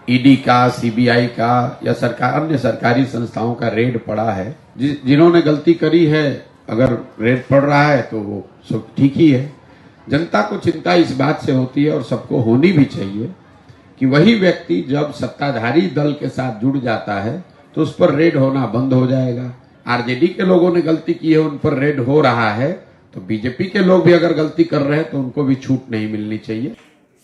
ED का, CBI का या सरकार अन्य सरकारी संस्थाओं का रेड पड़ा है। जिन्होंने गलती करी है, अगर रेड पड़ रहा है तो वो सब ठीक ही है। जनता को चिंता इस बात से होती है और सबको होनी भी चाहिए कि वही व्यक्ति जब सत्ताधारी दल के साथ जुड़ जाता है तो उस पर रेड होना बंद हो जाएगा। आरजेडी के लोगों ने गलती की है, उन पर रेड हो रहा है, तो बीजेपी के लोग भी अगर गलती कर रहे हैं तो उनको भी छूट नहीं मिलनी चाहिए।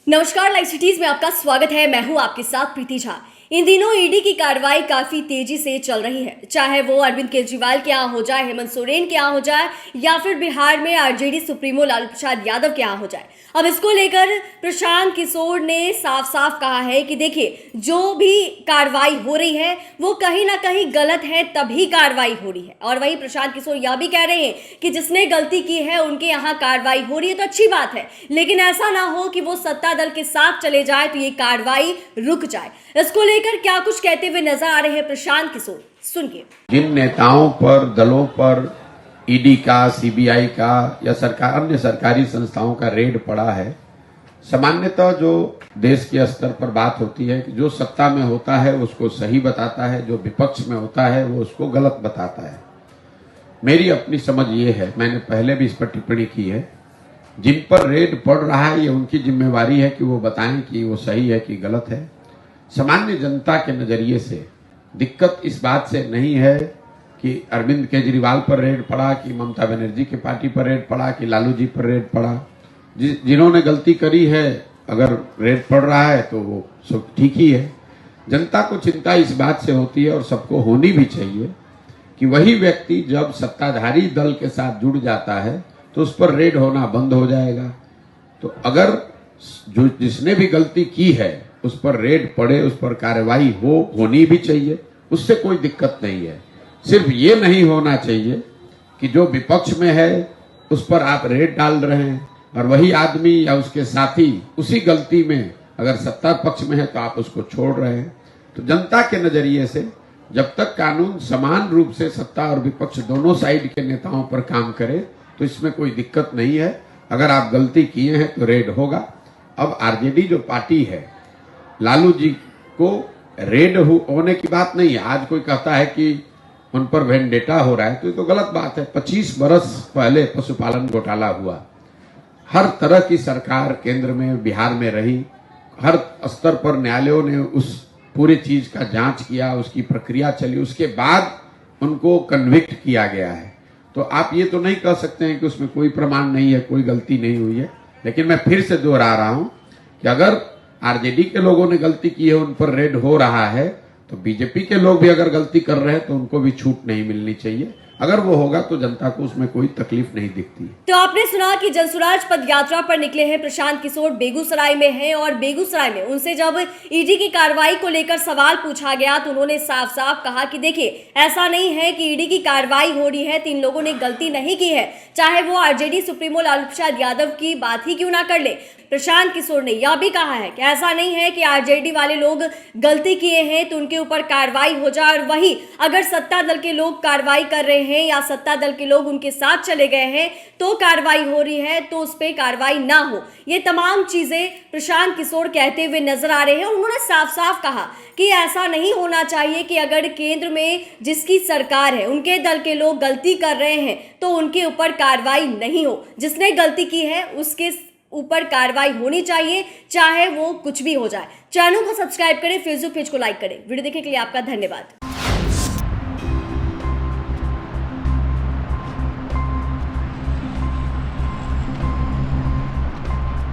नमस्कार, लाइव सिटीज में आपका स्वागत है। मैं हूं आपके साथ प्रीति झा। इन दिनों ईडी की कार्रवाई काफी तेजी से चल रही है, चाहे वो अरविंद केजरीवाल के यहाँ हो जाए, हेमंत सोरेन के यहाँ हो जाए या फिर बिहार में आरजेडी सुप्रीमो लालू प्रसाद यादव के यहाँ हो जाए। अब इसको लेकर प्रशांत किशोर ने साफ साफ कहा है कि देखिए, जो भी कार्रवाई हो रही है वो कहीं ना कहीं गलत है, तभी कार्रवाई हो रही है। और वहीं प्रशांत किशोर यह भी कह रहे हैं कि जिसने गलती की है उनके यहाँ कार्रवाई हो रही है तो अच्छी बात है, लेकिन ऐसा ना हो कि वो सत्ता दल के साथ चले जाए तो ये कार्रवाई रुक जाए। इसको लेकर क्या कुछ कहते हुए नजर आ रहे हैं प्रशांत किशोर, सुनिए। जिन नेताओं पर, दलों पर ईडी का, सीबीआई का या सरकार अन्य सरकारी संस्थाओं का रेड पड़ा है, सामान्यतः जो देश के स्तर पर बात होती है कि जो सत्ता में होता है उसको सही बताता है, जो विपक्ष में होता है वो उसको गलत बताता है। मेरी अपनी समझ ये है, मैंने पहले भी इस पर टिप्पणी की है, जिन पर रेड पड़ रहा है ये उनकी जिम्मेवारी है कि वो बताएं कि वो सही है कि गलत है। सामान्य जनता के नजरिए से दिक्कत इस बात से नहीं है कि अरविंद केजरीवाल पर रेड पड़ा, कि ममता बनर्जी की पार्टी पर रेड पड़ा, कि लालू जी पर रेड पड़ा। जिन्होंने गलती करी है, अगर रेड पड़ रहा है तो वो सब ठीक ही है। जनता को चिंता इस बात से होती है और सबको होनी भी चाहिए कि वही व्यक्ति जब सत्ताधारी दल के साथ जुड़ जाता है तो उस पर रेड होना बंद हो जाएगा। तो अगर जो जिसने भी गलती की है उस पर रेड पड़े, उस पर कार्रवाई होनी भी चाहिए, उससे कोई दिक्कत नहीं है। सिर्फ ये नहीं होना चाहिए कि जो विपक्ष में है उस पर आप रेड डाल रहे हैं और वही आदमी या उसके साथी उसी गलती में अगर सत्ता पक्ष में है तो आप उसको छोड़ रहे हैं। तो जनता के नजरिए से जब तक कानून समान रूप से सत्ता और विपक्ष दोनों साइड के नेताओं पर काम करे तो इसमें कोई दिक्कत नहीं है। अगर आप गलती किए हैं तो रेड होगा। अब आरजेडी जो पार्टी है, लालू जी को रेड होने की बात नहीं है। आज कोई कहता है कि उन पर वेंडेटा हो रहा है तो ये तो गलत बात है। 25 बरस पहले पशुपालन घोटाला हुआ, हर तरह की सरकार केंद्र में, बिहार में रही, हर स्तर पर न्यायालयों ने उस पूरी चीज का जांच किया, उसकी प्रक्रिया चली, उसके बाद उनको कन्विक्ट किया गया है। तो आप ये तो नहीं कह सकते हैं कि उसमें कोई प्रमाण नहीं है, कोई गलती नहीं हुई है। लेकिन मैं फिर से दोहरा रहा हूं कि अगर आरजेडी के लोगों ने गलती की है, उन पर रेड हो रहा है, तो बीजेपी के लोग भी अगर गलती कर रहे हैं तो उनको भी छूट नहीं मिलनी चाहिए। अगर वो होगा तो जनता को उसमें कोई तकलीफ नहीं दिखती। तो आपने सुना कि जनसुराज पद यात्रा पर निकले हैं प्रशांत किशोर, बेगूसराय में हैं और बेगूसराय में उनसे जब ईडी की कार्रवाई को लेकर सवाल पूछा गया तो उन्होंने साफ साफ कहा कि देखिए, ऐसा नहीं है कि ईडी की कार्रवाई हो रही है, 3 लोगों ने गलती नहीं की है, चाहे वो आरजेडी सुप्रीमो लालू प्रसाद यादव की बात ही क्यों ना कर ले। प्रशांत किशोर ने यह भी कहा है कि ऐसा नहीं है कि आरजेडी वाले लोग गलती किए हैं तो उनके ऊपर कार्रवाई हो जाए, और वही अगर सत्ता दल के लोग कार्रवाई कर रहे हैं या सत्ता दल के लोग उनके साथ चले गए हैं तो कार्रवाई हो रही है तो उस पर कार्रवाई ना हो। ये तमाम चीजें प्रशांत किशोर कहते हुए नजर आ रहे हैं। उन्होंने साफ साफ कहा कि ऐसा नहीं होना चाहिए कि अगर केंद्र में जिसकी सरकार है उनके दल के लोग गलती कर रहे हैं तो उनके ऊपर कार्रवाई नहीं हो। जिसने गलती की है उसके ऊपर कार्रवाई होनी चाहिए, चाहे वो कुछ भी हो जाए। चैनल को सब्सक्राइब करें, फेसबुक पेज को लाइक करें। वीडियो देखने के लिए आपका धन्यवाद।